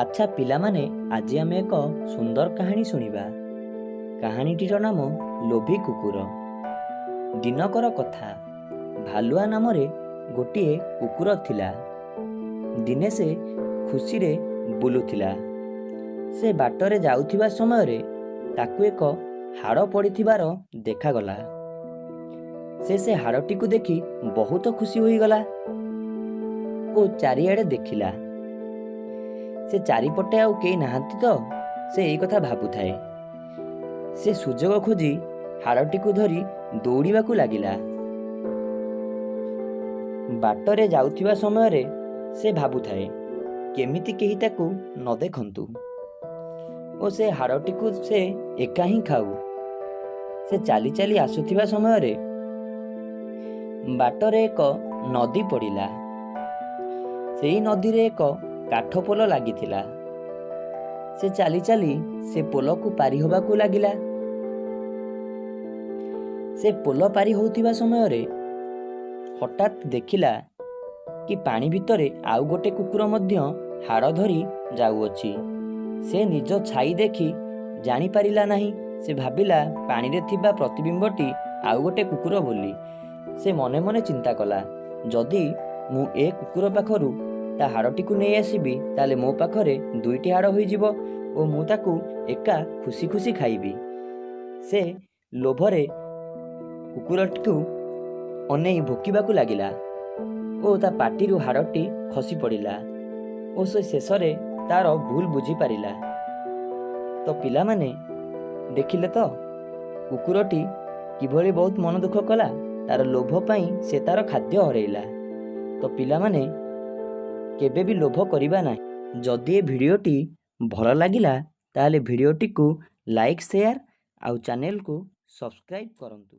ଆଚ୍ଛା ପିଲାମାନେ, ଆଜି ଆମେ ଏକ ସୁନ୍ଦର କାହାଣୀ ଶୁଣିବା। କାହାଣୀଟିର ନାମ ଲୋଭୀ କୁକୁର। ଦିନକର କଥା। ଭାଲୁଆ ନାମରେ ଗୋଟିଏ କୁକୁର ଥିଲା। ଦିନେ ସେ ଖୁସିରେ ବୁଲୁଥିଲା। ସେ ବାଟରେ ଯାଉଥିବା ସମୟରେ ତାକୁ ଏକ ହାଡ଼ ପଡ଼ିଥିବାର ଦେଖାଗଲା। ସେ ହାଡ଼ଟିକୁ ଦେଖି ବହୁତ ଖୁସି ହୋଇଗଲା ଓ ଚାରିଆଡ଼େ ଦେଖିଲା। ସେ ଚାରିପଟେ ଆଉ କେହି ନାହାନ୍ତି ତ ସେ ଏଇ କଥା ଭାବୁଥାଏ। ସେ ସୁଯୋଗ ଖୋଜି ହାଡ଼ଟିକୁ ଧରି ଦୌଡ଼ିବାକୁ ଲାଗିଲା। ବାଟରେ ଯାଉଥିବା ସମୟରେ ସେ ଭାବୁଥାଏ କେମିତି କେହି ତାକୁ ନ ଦେଖନ୍ତୁ ଓ ସେ ହାଡ଼ଟିକୁ ସେ ଏକା ହିଁ ଖାଉ। ସେ ଚାଲି ଚାଲି ଆସୁଥିବା ସମୟରେ ବାଟରେ ଏକ ନଦୀ ପଡ଼ିଲା। ସେଇ ନଦୀରେ ଏକ କାଠ ପୋଲ ଲାଗିଥିଲା। ସେ ଚାଲି ଚାଲି ସେ ପୋଲକୁ ପାରି ହେବାକୁ ଲାଗିଲା। ସେ ପୋଲ ପାରି ହେଉଥିବା ସମୟରେ ହଠାତ୍ ଦେଖିଲା କି ପାଣି ଭିତରେ ଆଉ ଗୋଟେ କୁକୁର ମଧ୍ୟ ହାଡ଼ ଧରି ଯାଉଅଛି। ସେ ନିଜ ଛାଇ ଦେଖି ଜାଣିପାରିଲା ନାହିଁ। ସେ ଭାବିଲା ପାଣିରେ ଥିବା ପ୍ରତିବିମ୍ବଟି ଆଉ ଗୋଟେ କୁକୁର ବୋଲି। ସେ ମନେ ମନେ ଚିନ୍ତା କଲା, ଯଦି ମୁଁ ଏ କୁକୁର ପାଖରୁ ତା ହାଡ଼ଟିକୁ ନେଇ ଆସିବି ତାହେଲେ ମୋ ପାଖରେ ଦୁଇଟି ହାଡ଼ ହୋଇଯିବ ଓ ମୁଁ ତାକୁ ଏକା ଖୁସି ଖୁସି ଖାଇବି। ସେ ଲୋଭରେ କୁକୁରଟିକୁ ଅନେଇ ଭୋକିବାକୁ ଲାଗିଲା ଓ ତା ପାଟିରୁ ହାଡ଼ଟି ଖସି ପଡ଼ିଲା ଓ ସେ ଶେଷରେ ତାର ଭୁଲ ବୁଝିପାରିଲା। ତ ପିଲାମାନେ ଦେଖିଲେ ତ କୁକୁରଟି କିଭଳି ବହୁତ ମନ ଦୁଃଖ କଲା। ତାର ଲୋଭ ପାଇଁ ସେ ତାର ଖାଦ୍ୟ ହରାଇଲା। ତ ପିଲାମାନେ କେବେ ବି ଲୋଭ କରିବା ନାହିଁ। ଯଦି ଏ ଭିଡ଼ିଓଟି ଭଲ ଲାଗିଲା ତାହେଲେ ଭିଡ଼ିଓଟିକୁ ଲାଇକ୍, ସେୟାର ଆଉ ଚ୍ୟାନେଲକୁ ସବସ୍କ୍ରାଇବ୍ କରନ୍ତୁ।